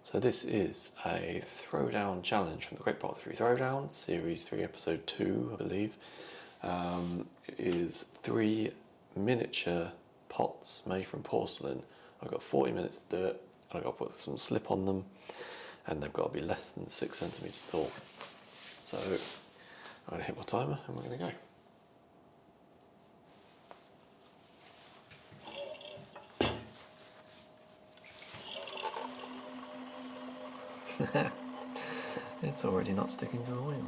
So this is a throwdown challenge from the Great Part 3 Throwdown, Series 3, Episode 2, I believe. It is 3 miniature pots made from porcelain. I've got 40 minutes to do it, and I've got to put some slip on them, and they've got to be less than 6 centimetres tall. So I'm going to hit my timer and we're going to go. It's already not sticking to the wheel.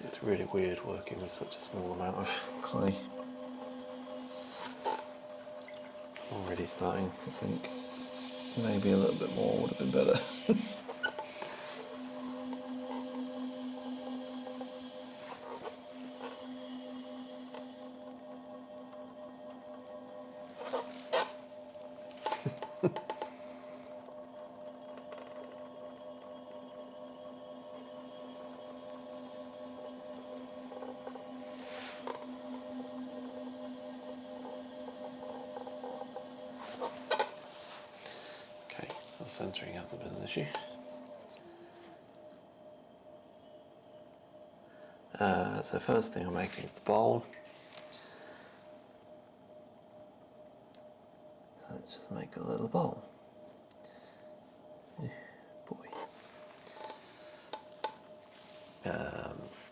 It's really weird working with such a small amount of clay. Already starting to think maybe a little bit more would have been better. Okay, the centering hasn't been an issue. So first thing I'm making is the bowl. Let's just make a little bowl. Boy.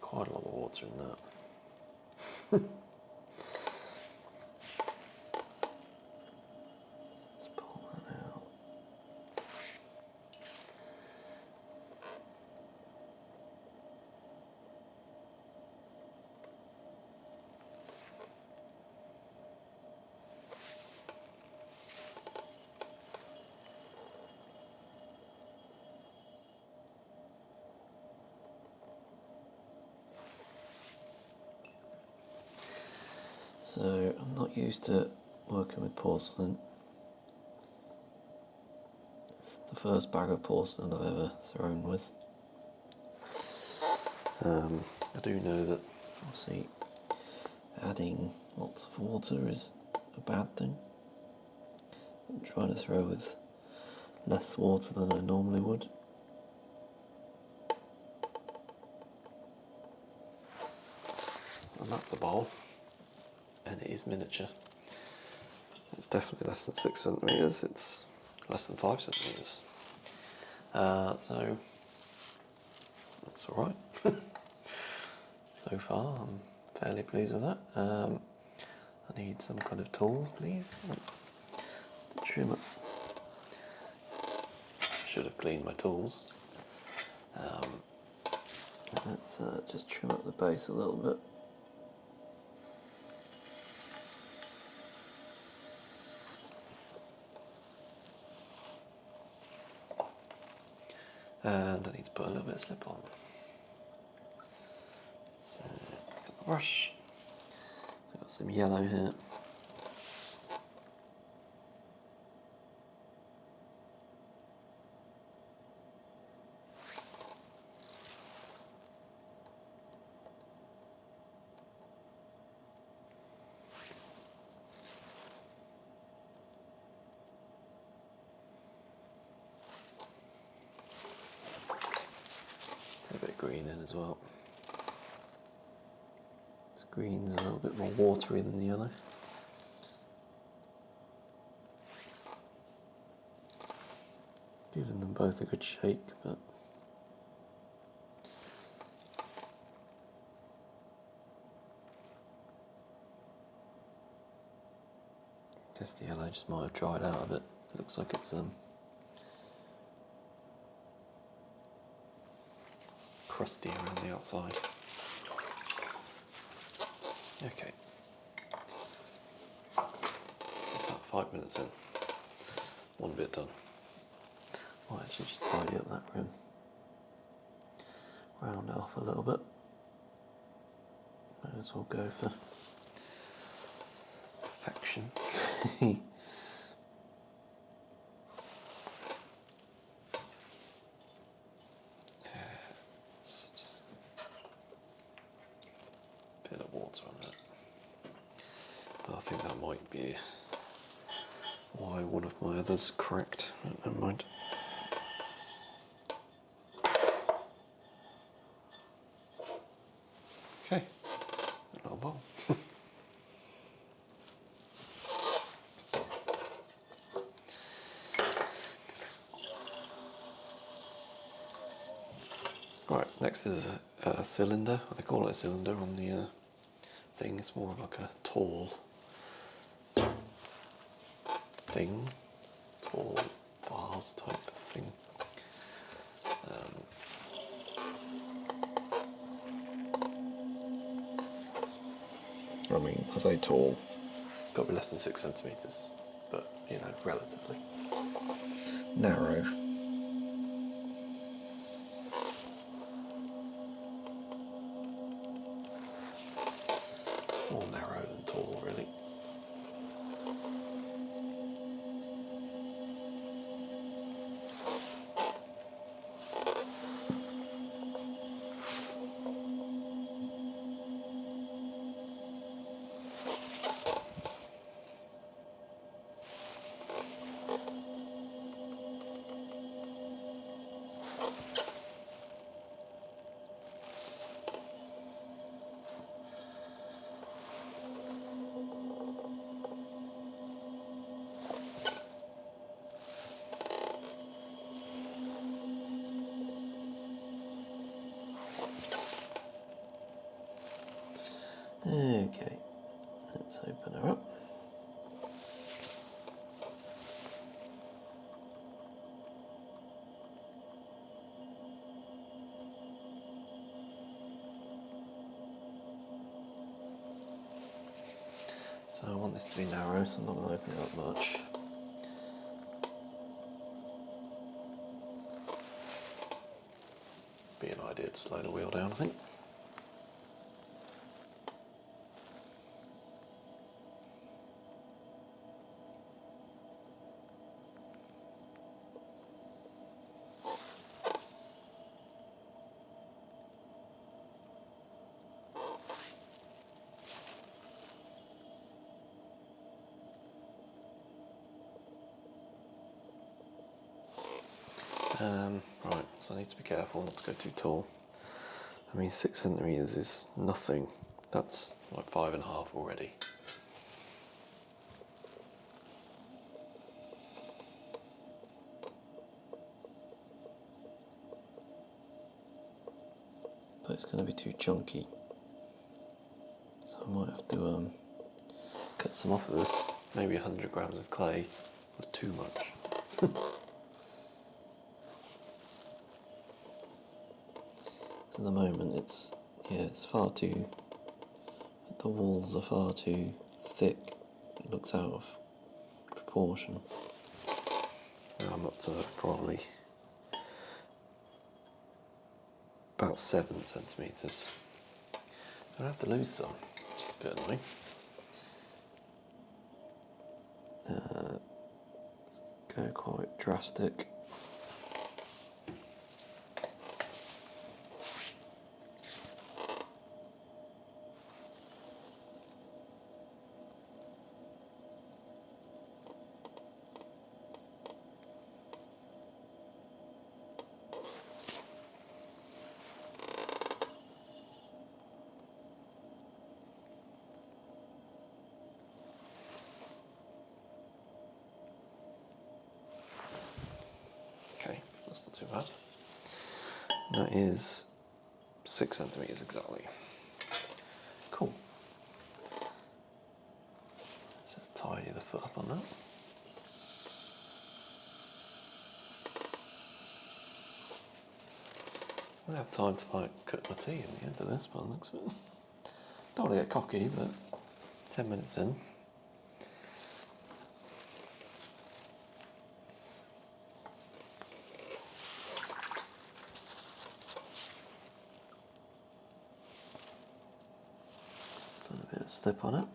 Quite a lot of water in that. Let's pull that out. So I'm not used to working with porcelain. It's the first bag of porcelain I've ever thrown with. I do know that obviously adding lots of water is a bad thing. I'm trying to throw with less water than I normally would. And that's the bowl. And it is miniature. It's definitely less than 6 centimetres, it's less than 5 centimetres. So that's alright. So far I'm fairly pleased with that. I need some kind of tool, please. Just to trim it. Should have cleaned my tools. Let's just trim up the base a little bit. And I need to put a little bit of slip on. So, got the brush. I've got some yellow here. A bit of green in as well. This green's a little bit more watery than the yellow. Giving them both a good shake, but I guess the yellow just might have dried out a bit. It looks like it's crusty around the outside. Okay. It's about 5 minutes in. One bit done. Might actually just tidy up that rim. Round it off a little bit. Might as well go for perfection. Just a bit of water on that. But I think that might be why one of my others cracked. Never mind. Okay, a little bowl. Right, next is a cylinder. They call it a cylinder on the thing. It's more like a tall thing, tall vase type thing. I mean, I say tall. Got to be less than 6 centimetres, but you know, relatively. Narrow. More narrow than tall, really. Okay, let's open her up. So I want this to be narrow, so I'm not going to open it up much. Be an idea to slow the wheel down, I think. Right, so I need to be careful not to go too tall. I mean, 6 centimetres is nothing. That's like 5.5 already. But it's going to be too chunky. So I might have to Cut some off of this. Maybe 100 grams of clay was too much. at the moment it's far too, the walls are far too thick, it looks out of proportion. Now I'm up to probably about 7 centimetres. I'll have to lose some, which is a bit annoying. Go quite drastic. Okay, that's not too bad. That is 6 centimetres exactly. Cool. Let's just tidy the foot up on that. I don't have time to like cook my tea in the end of this, but looks a bit. Don't want to get cocky, but 10 minutes in. Put a bit of slip on it.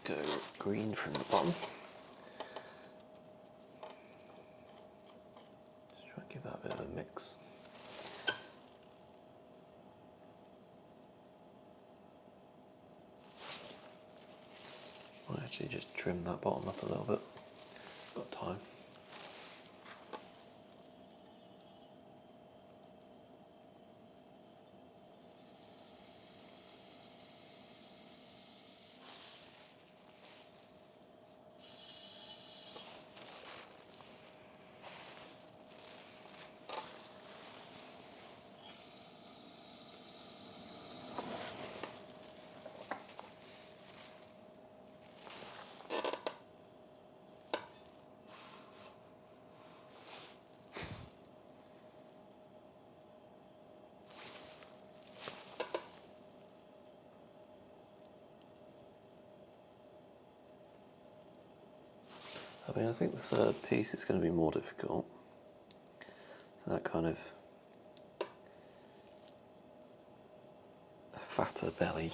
go green from the bottom. Just try and give that a bit of a mix. I'll actually just trim that bottom up a little bit. Got time. I mean, I think the third piece is going to be more difficult. So that kind of fatter belly.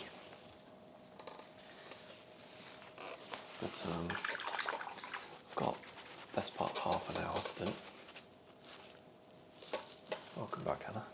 But I've got best part of half an hour to do it. Welcome back, Hannah.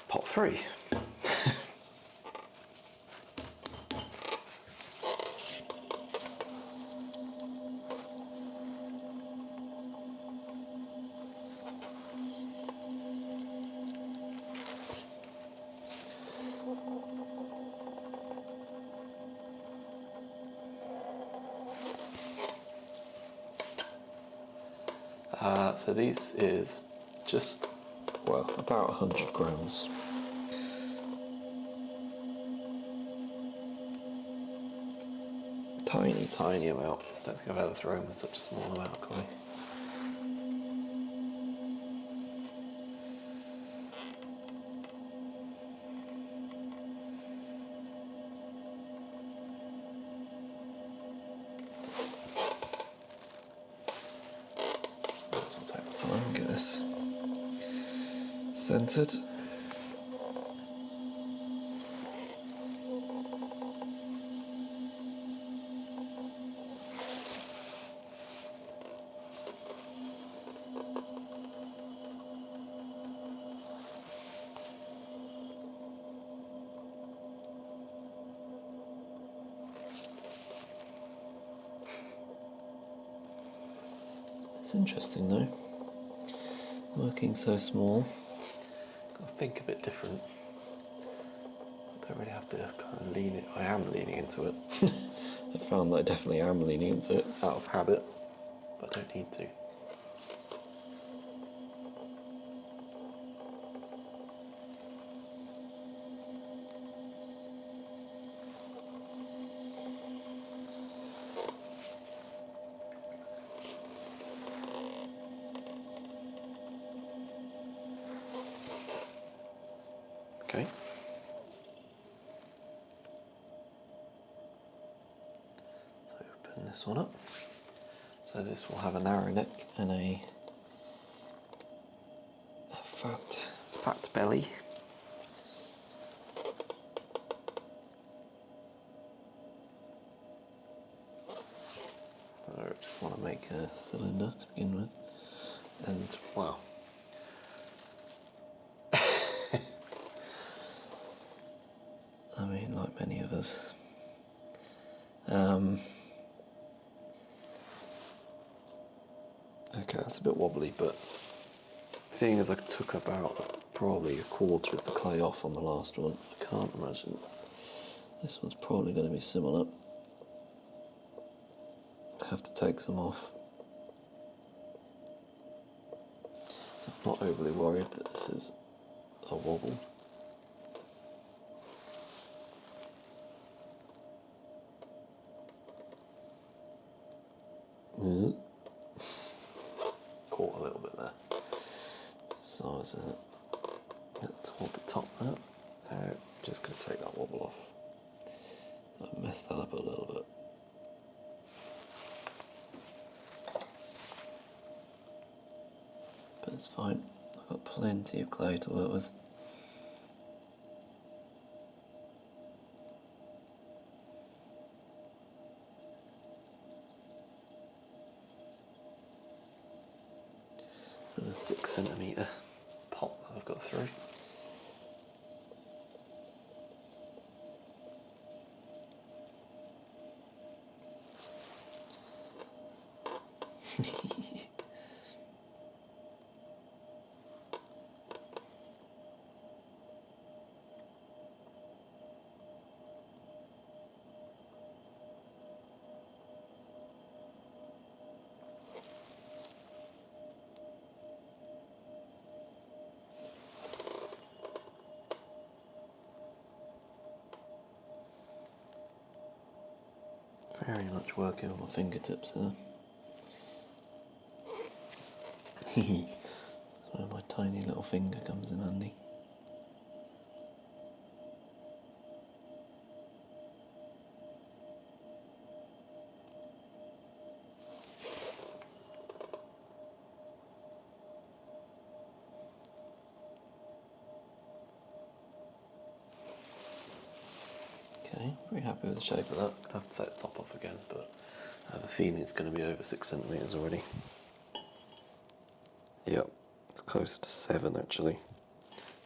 Pot 3. So this is just, Well, about 100 grams. tiny amount. Don't think I've ever thrown with such a small amount of clay. So I'll take my time and get this centred. It's interesting though, working so small. Got to think a bit different. I don't really have to kind of lean it. I am leaning into it. I found that I definitely am leaning into it. Out of habit, but I don't need to. Okay. So open this one up. So this will have a narrow neck and a fat belly. I just want to make a cylinder to begin with. And wow. I mean, like many of us. Okay, that's a bit wobbly, but seeing as I took about Probably a quarter of the clay off on the last one. I can't imagine this one's probably going to be similar. Have to take some off. I'm not overly worried that this is a wobble. hold the top there. So just going to take that wobble off. So I messed that up a little bit. But it's fine. I've got plenty of clay to work with. The 6cm pot that I've got through. Very much working on my fingertips there. That's where my tiny little finger comes in handy. Okay, pretty happy with the shape of that. I'd have to take the top off again, but I have a feeling it's going to be over 6cm already. Yep, it's closer to 7 actually.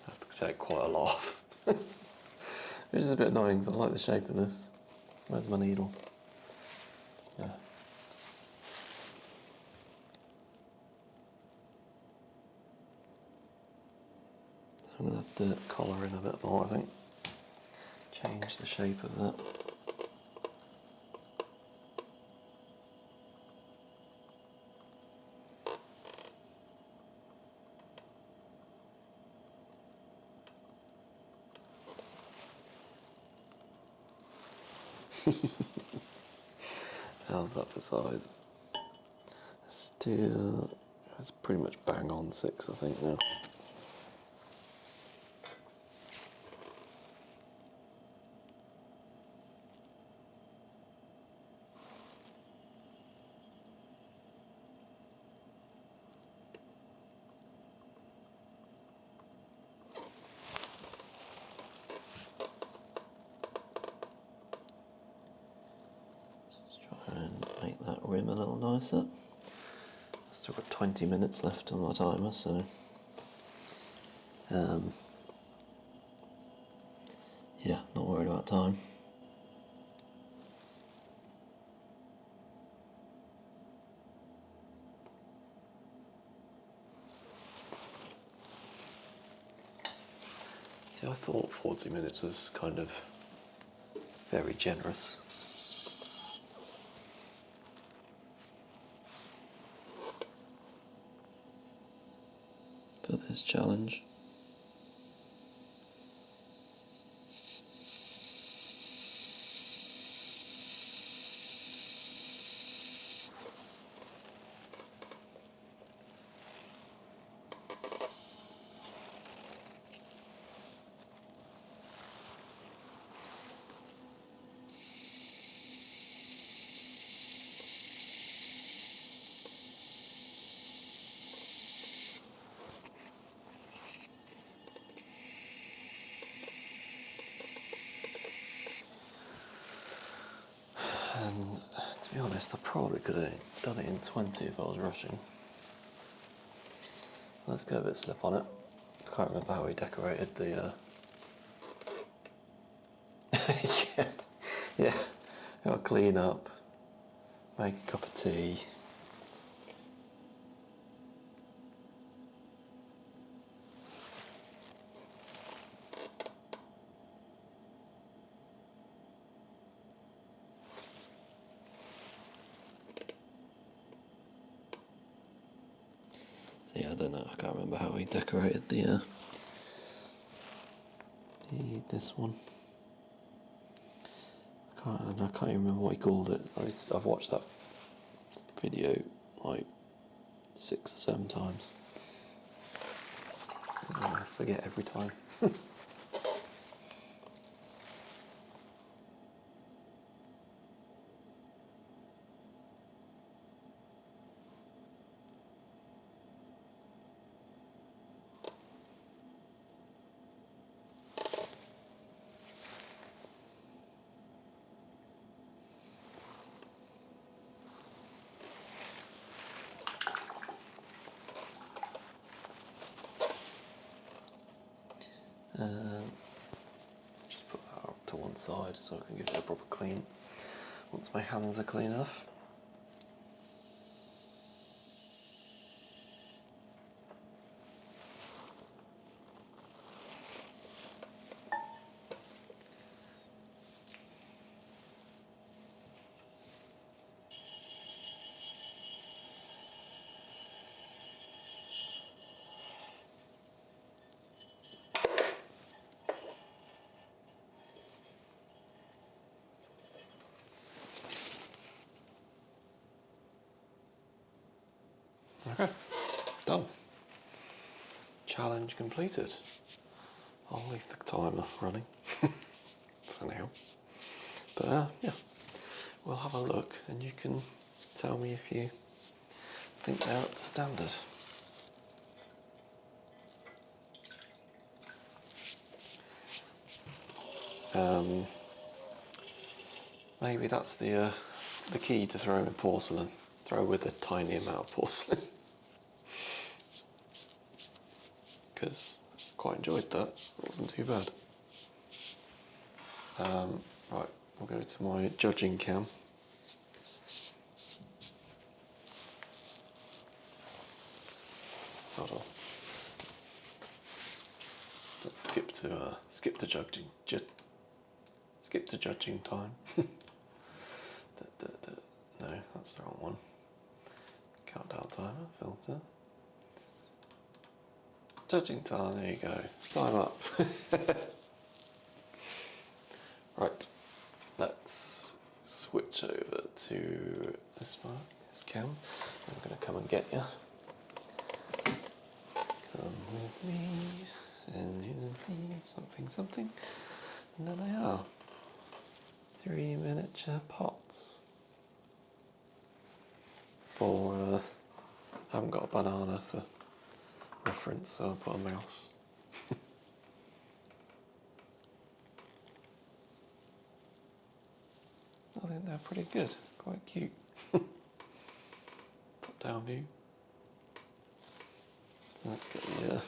I have to take quite a lot off. Which is a bit annoying because I like the shape of this. Where's my needle? Yeah. I'm going to have to collar in a bit more, I think. Change the shape of that. How's that for size? Still, it's pretty much bang on 6, I think now. Make that rim a little nicer. Still got 20 minutes left on my timer, so yeah, not worried about time. See, I thought 40 minutes was kind of very generous. For this challenge. And to be honest, I probably could have done it in 20 if I was rushing. Let's go a bit slip on it. I can't remember how we decorated the yeah, gotta clean up, make a cup of tea. So yeah, I don't know, I can't remember how we decorated this one. I can't even remember what he called it. I've watched that video like 6 or 7 times. I forget every time. Just put that up to one side so I can give it a proper clean once my hands are clean enough. Okay, done. Challenge completed. I'll leave the timer running for now. But yeah, we'll have a look and you can tell me if you think they're up to standard. Maybe that's the key to throwing with porcelain. Throw with a tiny amount of porcelain. Because I quite enjoyed that. It wasn't too bad. Right, we'll go to my judging cam. Hold on. Let's skip to judging. Skip to judging time. No, that's the wrong one. Countdown timer, filter. Judging time, there you go. Time up. Right, let's switch over to this one, this cam. I'm going to come and get you. Come with me, and you need something, something. And there they are. 3 miniature pots. For, I haven't got a banana for reference, so I'll put a mouse. I think they're pretty good, quite cute. Top down view. Let's get the, I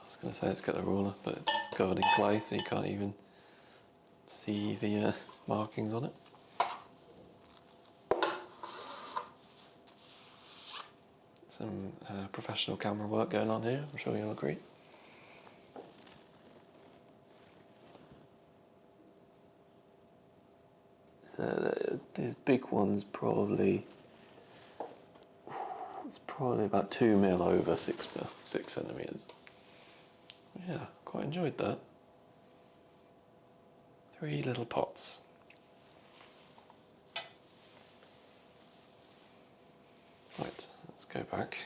was going to say let's get the ruler, but it's covered in clay so you can't even see the markings on it. Some professional camera work going on here, I'm sure you'll agree. These big ones probably, it's probably about 2 mil over 6 centimeters. Yeah, quite enjoyed that. 3 little pots. Right, let's go back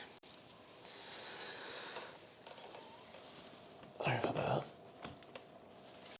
over there.